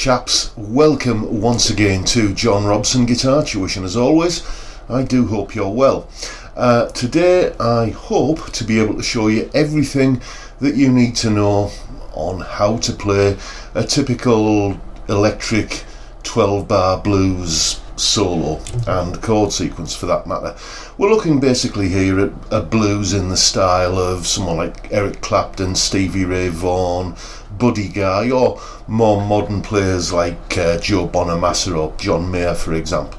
chaps, welcome once again to John Robson Guitar Tuition. As always, I do hope you're well. Today I hope to be able to show you everything that you need to know on how to play a typical electric 12-bar blues solo and chord sequence for that matter. We're looking basically here at a blues in the style of someone like Eric Clapton, Stevie Ray Vaughan, Buddy Guy, or more modern players like Joe Bonamassa or John Mayer, for example.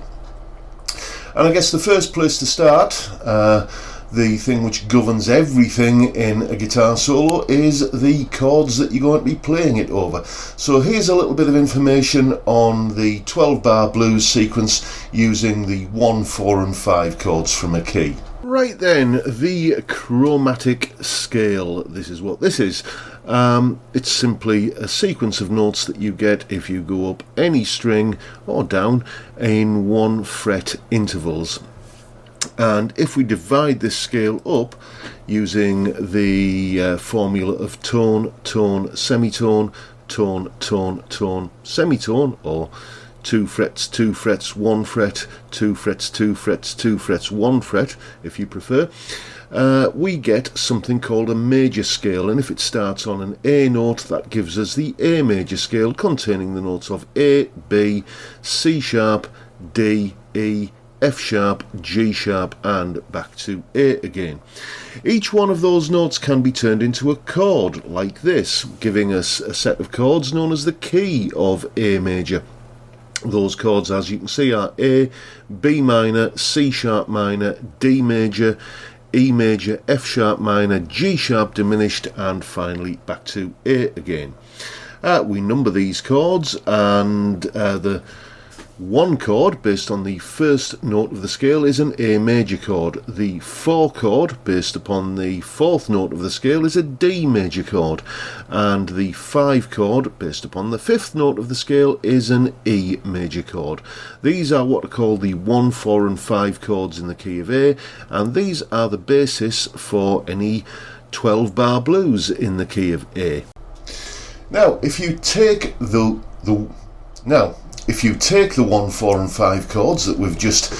And I guess the first place to start, the thing which governs everything in a guitar solo, is the chords that you're going to be playing it over. So here's a little bit of information on the 12-bar blues sequence using the 1, 4 and 5 chords from a key. Right then, the chromatic scale. This is what this is. It's simply a sequence of notes that you get if you go up any string or down in 1 fret intervals. And if we divide this scale up using the formula of tone, tone, semitone, tone, tone, tone, semitone, or 2 frets, 2 frets, 1 fret, 2 frets, 2 frets, 2 frets, 1 fret, if you prefer, we get something called a major scale. And if it starts on an A note, that gives us the A major scale, containing the notes of A, B, C sharp, D, E, F sharp, G sharp, and back to A again. Each one of those notes can be turned into a chord like this, giving us a set of chords known as the key of A major. Those chords, as you can see, are A, B minor, C sharp minor, D major, E major, F sharp minor, G sharp diminished, and finally back to A again. We number these chords, and the 1 chord based on the first note of the scale is an A major chord. The 4 chord based upon the 4th note of the scale is a D major chord, and the 5 chord based upon the 5th note of the scale is an E major chord. These are what are called the 1, 4 and 5 chords in the key of A, and these are the basis for any 12-bar blues in the key of A. Now, if you take the 1, 4 and 5 chords that we've just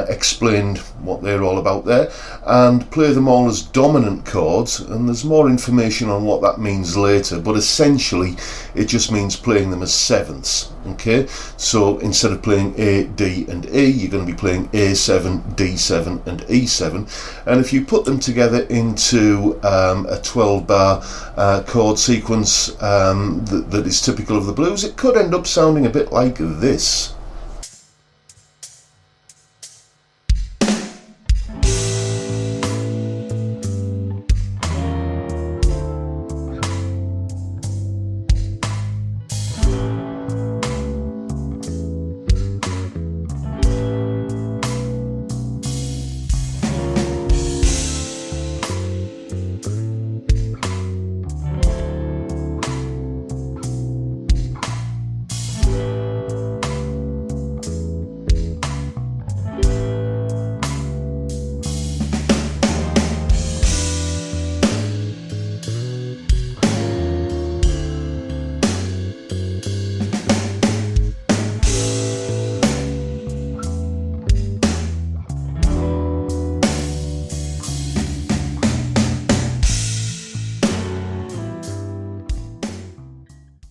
explained what they're all about there, and play them all as dominant chords, and there's more information on what that means later, but essentially it just means playing them as sevenths. Okay, so instead of playing A, D and E, you're going to be playing A7, D7 and E7, and if you put them together into a 12-bar chord sequence that is typical of the blues, it could end up sounding a bit like this.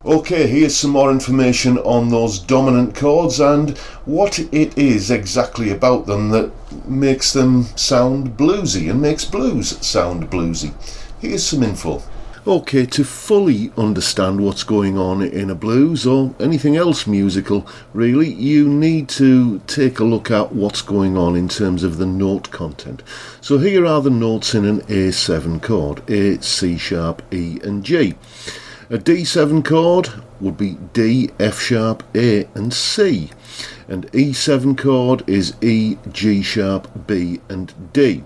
Okay, here's some more information on those dominant chords and what it is exactly about them that makes them sound bluesy and makes blues sound bluesy. Here's some info. Okay, to fully understand what's going on in a blues or anything else musical, really, you need to take a look at what's going on in terms of the note content. So here are the notes in an A7 chord: A, C sharp, E and G. A D7 chord would be D, F sharp, A and C. An E7 chord is E, G sharp, B and D.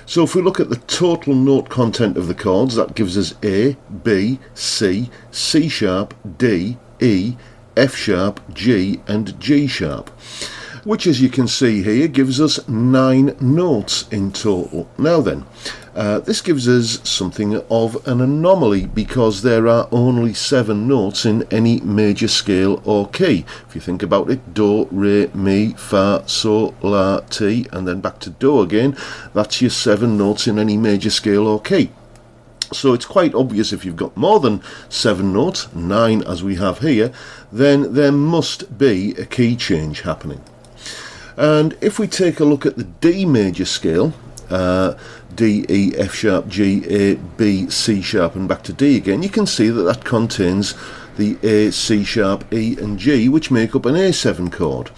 So if we look at the total note content of the chords, that gives us A, B, C, C sharp, D, E, F sharp, G and G sharp. which, as you can see here, gives us 9 notes in total. Now then, this gives us something of an anomaly because there are only 7 notes in any major scale or key. If you think about it, do, re, mi, fa, sol, la, ti, and then back to do again, that's your 7 notes in any major scale or key. So it's quite obvious if you've got more than 7 notes, 9 as we have here, then there must be a key change happening. And if we take a look at the D major scale, D, E, F sharp, G, A, B, C sharp and back to D again, you can see that that contains the A, C sharp, E and G, which make up an A7 chord.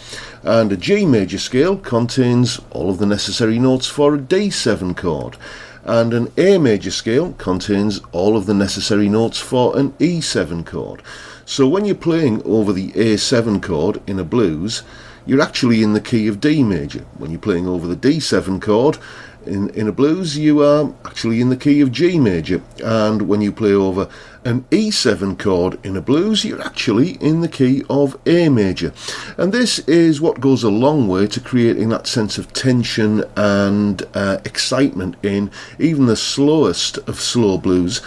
And a G major scale contains all of the necessary notes for a D7 chord. And an A major scale contains all of the necessary notes for an E7 chord. So when you're playing over the A7 chord in a blues, you're actually in the key of D major. When you're playing over the D7 chord in a blues, you are actually in the key of G major. And when you play over an E7 chord in a blues, you're actually in the key of A major. And this is what goes a long way to creating that sense of tension and excitement in even the slowest of slow blues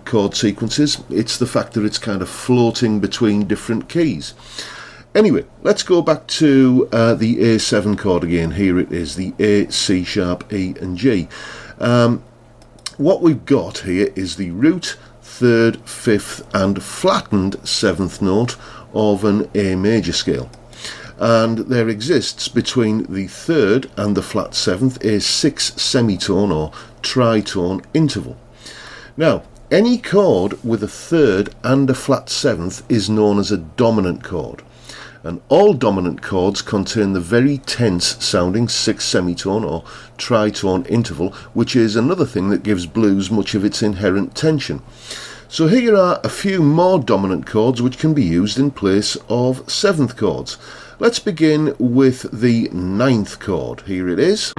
chord sequences. It's the fact that it's kind of floating between different keys. Anyway, let's go back to the A7 chord again. Here it is, the A, C sharp, E and G. What we've got here is the root, 3rd, 5th and flattened 7th note of an A major scale. And there exists between the 3rd and the flat 7th a 6 semitone or tritone interval. Now, any chord with a 3rd and a flat 7th is known as a dominant chord. And all dominant chords contain the very tense sounding 6 semitone or tritone interval, which is another thing that gives blues much of its inherent tension. So here are a few more dominant chords which can be used in place of 7th chords. Let's begin with the 9th chord. Here it is.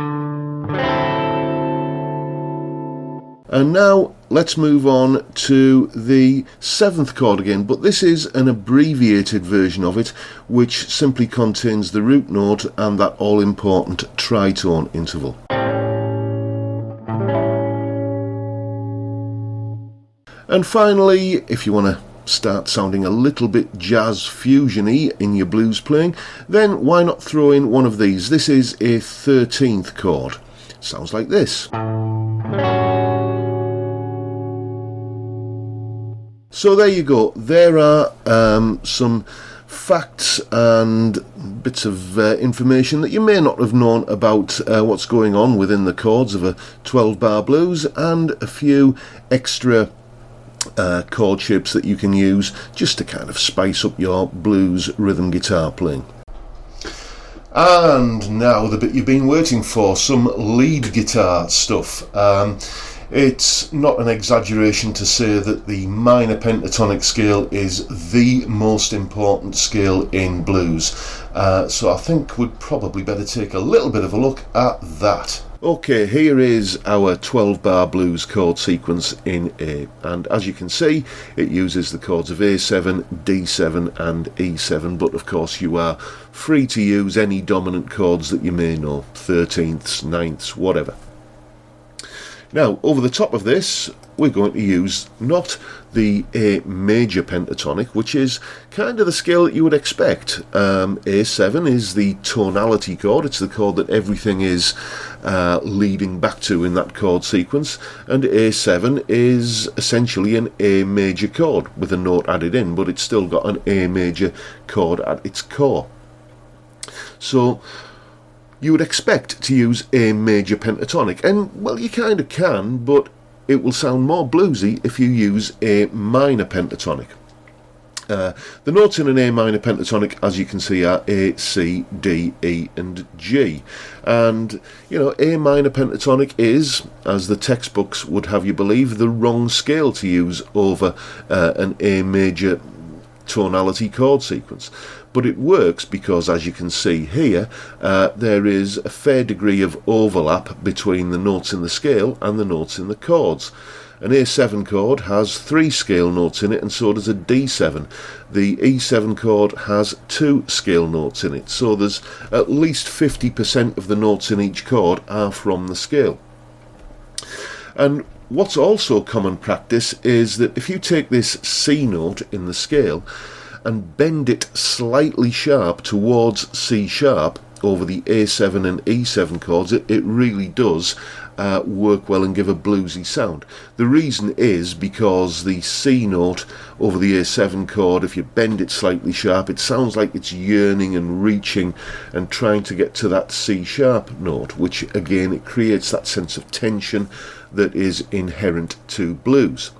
And now let's move on to the 7th chord again, but this is an abbreviated version of it, which simply contains the root note and that all-important tritone interval. And finally, if you want to start sounding a little bit jazz fusion-y in your blues playing, then why not throw in one of these? This is a 13th chord. Sounds like this. So there you go. There are some facts and bits of information that you may not have known about what's going on within the chords of a 12-bar blues, and a few extra chord shapes that you can use just to kind of spice up your blues rhythm guitar playing. And now the bit you've been waiting for, some lead guitar stuff. It's not an exaggeration to say that the minor pentatonic scale is the most important scale in blues. So I think we'd probably better take a little bit of a look at that. Okay, here is our 12-bar blues chord sequence in A, and as you can see, it uses the chords of A7, D7 and E7, but of course you are free to use any dominant chords that you may know, 13ths, 9ths, whatever. Now, over the top of this, we're going to use not the A major pentatonic, which is kind of the scale that you would expect. A7 is the tonality chord. It's the chord that everything is leading back to in that chord sequence. And A7 is essentially an A major chord with a note added in, but it's still got an A major chord at its core. So you would expect to use A major pentatonic, and well, you kind of can, but it will sound more bluesy if you use A minor pentatonic. The notes in an A minor pentatonic, as you can see, are A, C, D, E and G. And, you know, A minor pentatonic is, as the textbooks would have you believe, the wrong scale to use over an A major tonality chord sequence. But it works because, as you can see here, there is a fair degree of overlap between the notes in the scale and the notes in the chords. An A7 chord has 3 scale notes in it, and so does a D7. The E7 chord has 2 scale notes in it, so there's at least 50% of the notes in each chord are from the scale. And what's also common practice is that if you take this C note in the scale and bend it slightly sharp towards C sharp over the A7 and E7 chords, it really does work well and give a bluesy sound. The reason is because the C note over the A7 chord, if you bend it slightly sharp, it sounds like it's yearning and reaching and trying to get to that C sharp note, which again, it creates that sense of tension that is inherent to blues.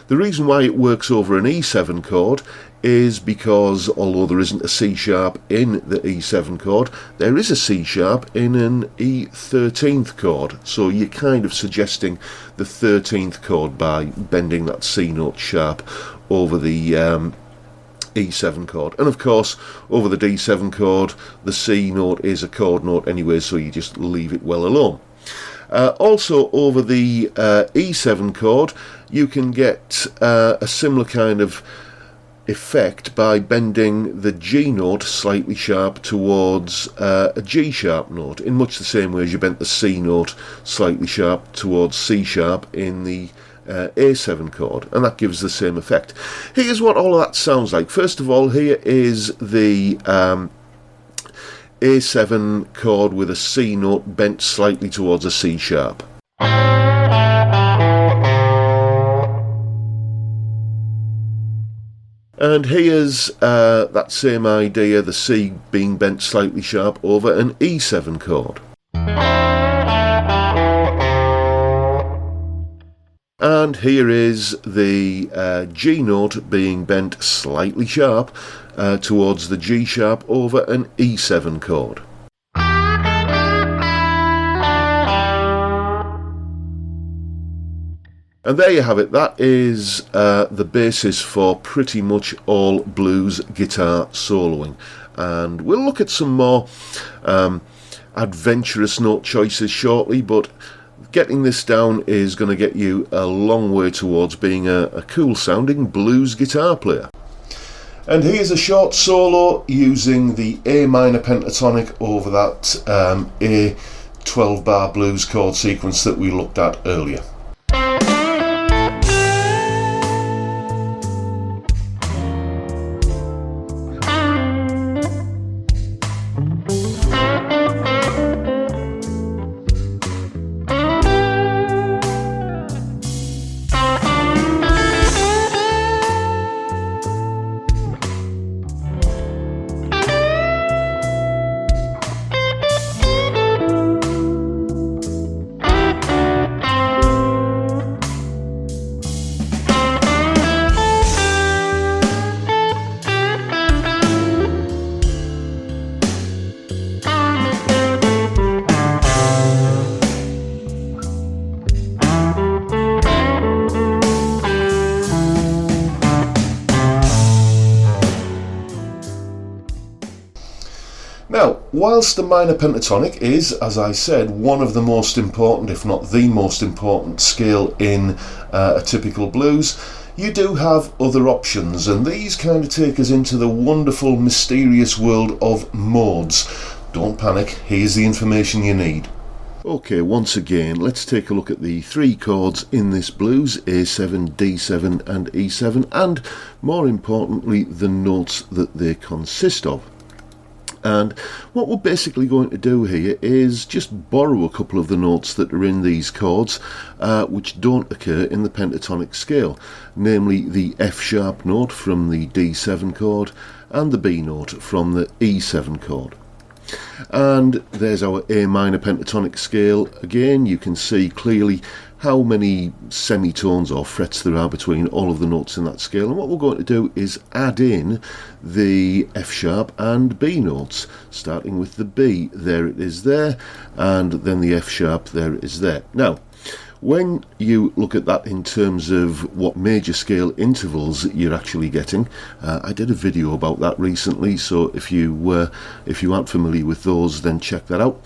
The reason why it works over an E7 chord is because although there isn't a C sharp in the E7 chord, there is a C sharp in an E13th chord. So you're kind of suggesting the 13th chord by bending that C note sharp over the E7 chord. And of course, over the D7 chord, the C note is a chord note anyway, so you just leave it well alone. Also over the E7 chord, you can get a similar kind of effect by bending the G note slightly sharp towards a G sharp note, in much the same way as you bent the C note slightly sharp towards C sharp in the A7 chord, and that gives the same effect. Here's what all of that sounds like. First of all, here is the A7 chord with a C note bent slightly towards a C sharp. And here's that same idea, the C being bent slightly sharp over an E7 chord. And here is the G note being bent slightly sharp towards the G sharp over an E7 chord. And there you have it. That is the basis for pretty much all blues guitar soloing. And we'll look at some more adventurous note choices shortly, but getting this down is going to get you a long way towards being a cool sounding blues guitar player. And here's a short solo using the A minor pentatonic over that A 12 bar blues chord sequence that we looked at earlier. Now, whilst the minor pentatonic is, as I said, one of the most important, if not the most important scale in a typical blues, you do have other options, and these kind of take us into the wonderful, mysterious world of modes. Don't panic, here's the information you need. Okay, once again, let's take a look at the 3 chords in this blues, A7, D7 and E7, and more importantly, the notes that they consist of. And what we're basically going to do here is just borrow a couple of the notes that are in these chords which don't occur in the pentatonic scale, namely the F sharp note from the D7 chord and the B note from the E7 chord. And there's our A minor pentatonic scale. Again, you can see clearly how many semitones or frets there are between all of the notes in that scale, and what we're going to do is add in the F sharp and B notes, starting with the B. There it is there, and then the F sharp, there it is there. Now, when you look at that in terms of what major scale intervals you're actually getting, I did a video about that recently, so if you aren't familiar with those, then check that out.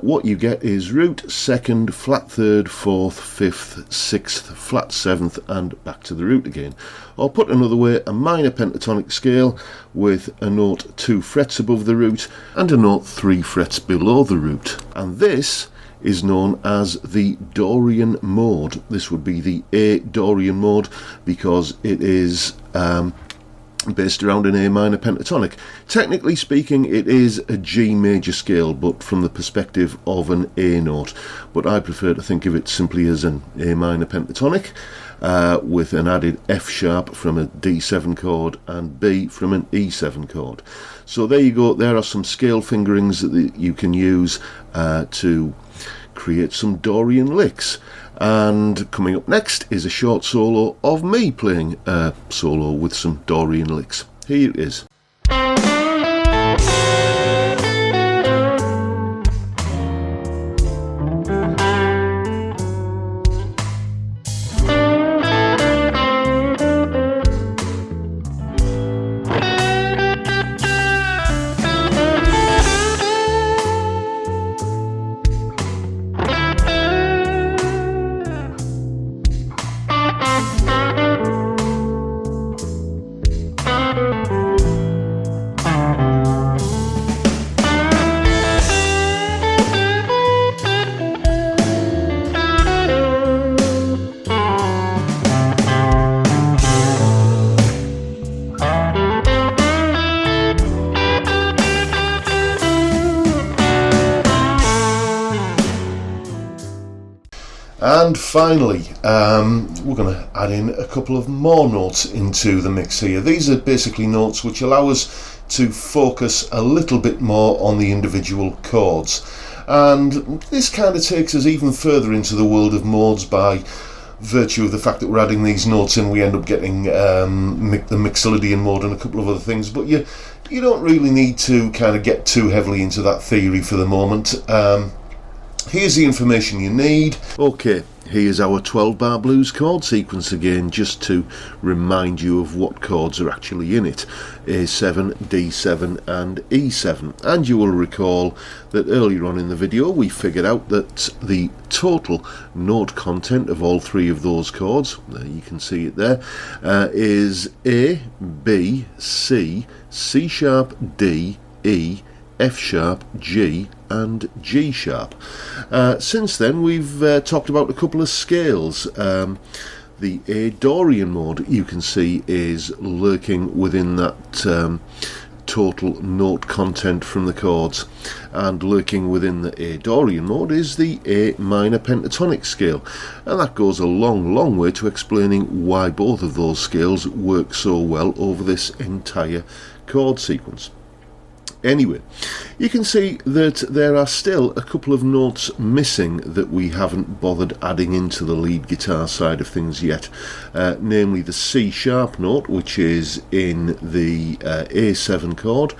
what you get is root, second, flat third, fourth, fifth, sixth, flat seventh, and back to the root again. Or put another way, a minor pentatonic scale with a note 2 frets above the root and a note 3 frets below the root. And this is known as the Dorian mode. This would be the A Dorian mode because it is based around an A minor pentatonic. Technically speaking, it is a G major scale, but from the perspective of an A note. But I prefer to think of it simply as an A minor pentatonic with an added F sharp from a D7 chord and B from an E7 chord. So there you go. There are some scale fingerings that you can use to create some Dorian licks. And coming up next is a short solo of me playing a solo with some Dorian licks. Here it is. And finally, we're going to add in a couple of more notes into the mix here. These are basically notes which allow us to focus a little bit more on the individual chords. And this kind of takes us even further into the world of modes by virtue of the fact that we're adding these notes in. We end up getting the Mixolydian mode and a couple of other things. But you don't really need to kind of get too heavily into that theory for the moment. Here's the information you need. Okay, here's our 12-bar blues chord sequence again, just to remind you of what chords are actually in it. A7, D7 and E7. And you will recall that earlier on in the video we figured out that the total note content of all three of those chords, there you can see it there, is A, B, C, C sharp, D, E, F sharp, G and G sharp. Since then we've talked about a couple of scales. The A Dorian mode, you can see, is lurking within that total note content from the chords, and lurking within the A Dorian mode is the A minor pentatonic scale, and that goes a long way to explaining why both of those scales work so well over this entire chord sequence. Anyway, you can see that there are still a couple of notes missing that we haven't bothered adding into the lead guitar side of things yet, namely the C sharp note, which is in the A7 chord,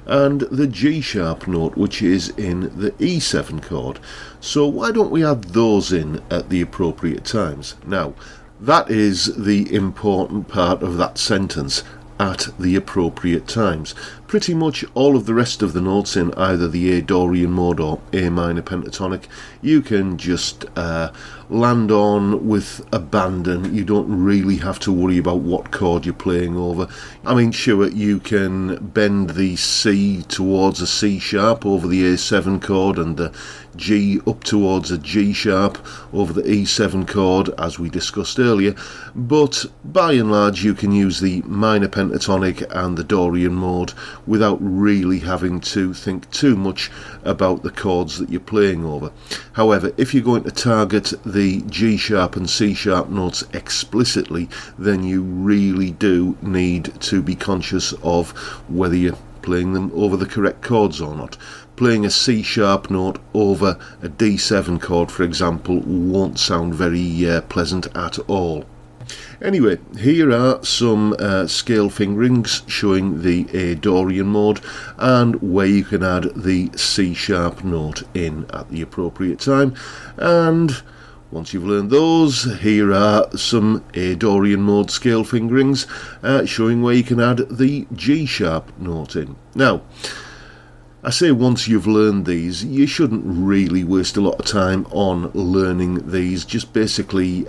and the G sharp note, which is in the E7 chord. So why don't we add those in at the appropriate times? Now, that is the important part of that sentence, at the appropriate times. Pretty much all of the rest of the notes in either the A Dorian mode or A minor pentatonic you can just land on with abandon. You don't really have to worry about what chord you're playing over. I mean, sure, you can bend the C towards a C sharp over the A7 chord and the G up towards a G sharp over the E7 chord, as we discussed earlier, but by and large you can use the minor pentatonic and the Dorian mode without really having to think too much about the chords that you're playing over. However, if you're going to target the G sharp and C sharp notes explicitly, then you really do need to be conscious of whether you're playing them over the correct chords or not. Playing a C sharp note over a D7 chord, for example, won't sound very pleasant at all. Anyway, here are some scale fingerings showing the A Dorian mode and where you can add the C sharp note in at the appropriate time. And once you've learned those, here are some A Dorian mode scale fingerings showing where you can add the G sharp note in. Now, I say once you've learned these, you shouldn't really waste a lot of time on learning these. Just basically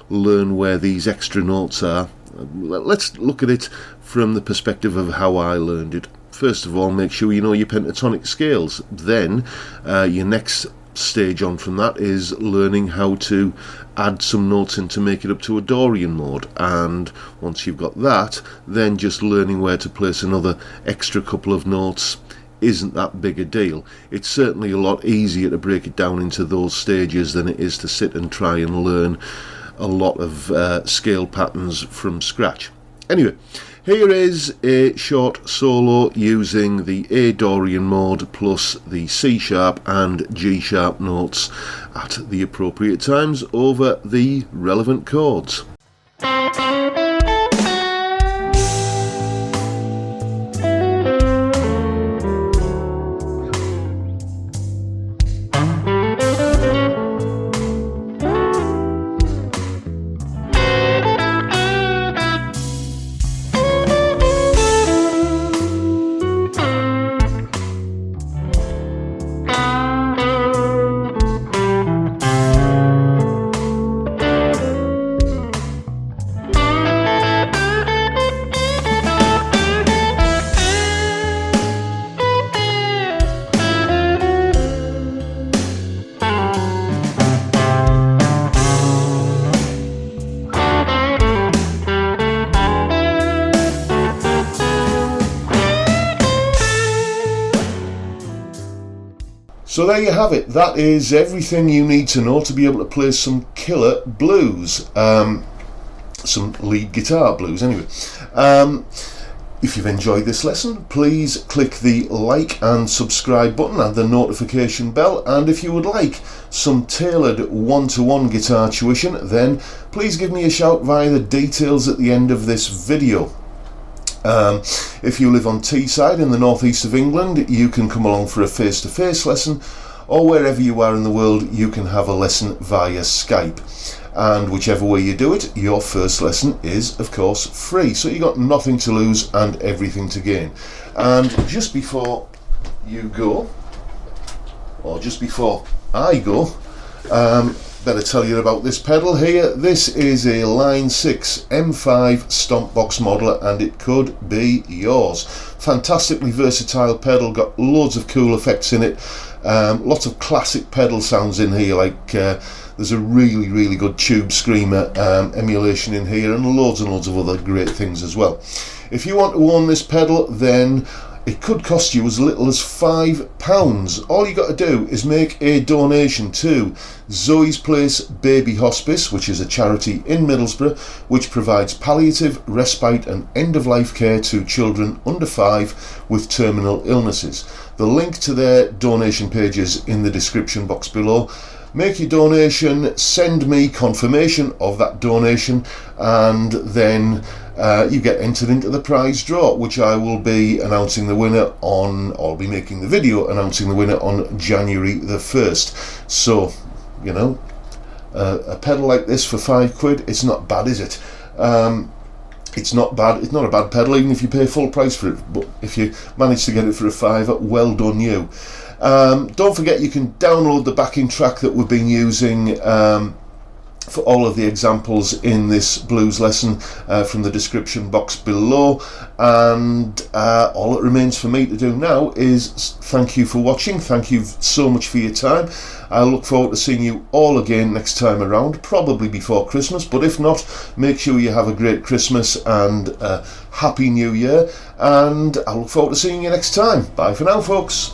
learn where these extra notes are. Let's look at it from the perspective of how I learned it. First of all, make sure you know your pentatonic scales. Then your next stage on from that is learning how to add some notes in to make it up to a Dorian mode, and once you've got that, then just learning where to place another extra couple of notes isn't that big a deal. It's certainly a lot easier to break it down into those stages than it is to sit and try and learn a lot of scale patterns from scratch. Anyway, here is a short solo using the A Dorian mode plus the C sharp and G sharp notes at the appropriate times over the relevant chords. So there you have it. That is everything you need to know to be able to play some killer blues, some lead guitar blues anyway. If you've enjoyed this lesson, please click the like and subscribe button and the notification bell, and if you would like some tailored one-to-one guitar tuition, then please give me a shout via the details at the end of this video. If you live on Teesside in the northeast of England, you can come along for a face-to-face lesson, or wherever you are in the world, you can have a lesson via Skype. And whichever way you do it, your first lesson is, of course, free. So you've got nothing to lose and everything to gain. And just before you go, or just before I go, better tell you about this pedal here. This is a Line 6 M5 stomp box model, and it could be yours. Fantastically versatile pedal, got loads of cool effects in it, lots of classic pedal sounds in here, like there's a really good Tube Screamer emulation in here, and loads of other great things as well. If you want to own this pedal, then it could cost you as little as £5. All you got to do is make a donation to Zoe's Place Baby Hospice, which is a charity in Middlesbrough which provides palliative, respite and end-of-life care to children under 5 with terminal illnesses. The link to their donation page is in the description box below. Make your donation, send me confirmation of that donation, and then you get entered into the prize draw, which I will be announcing the winner on, or I'll be making the video announcing the winner on January the 1st. So, you know, a pedal like this for £5, it's not bad, is it? It's not bad. It's not a bad pedal, even if you pay full price for it. But if you manage to get it for a £5, well done you. Don't forget you can download the backing track that we've been using for all of the examples in this blues lesson from the description box below, and all it remains for me to do now is thank you for watching. Thank you so much for your time. I look forward to seeing you all again next time around, probably before Christmas, but if not, make sure you have a great Christmas and Happy New Year, and I look forward to seeing you next time. Bye for now, folks.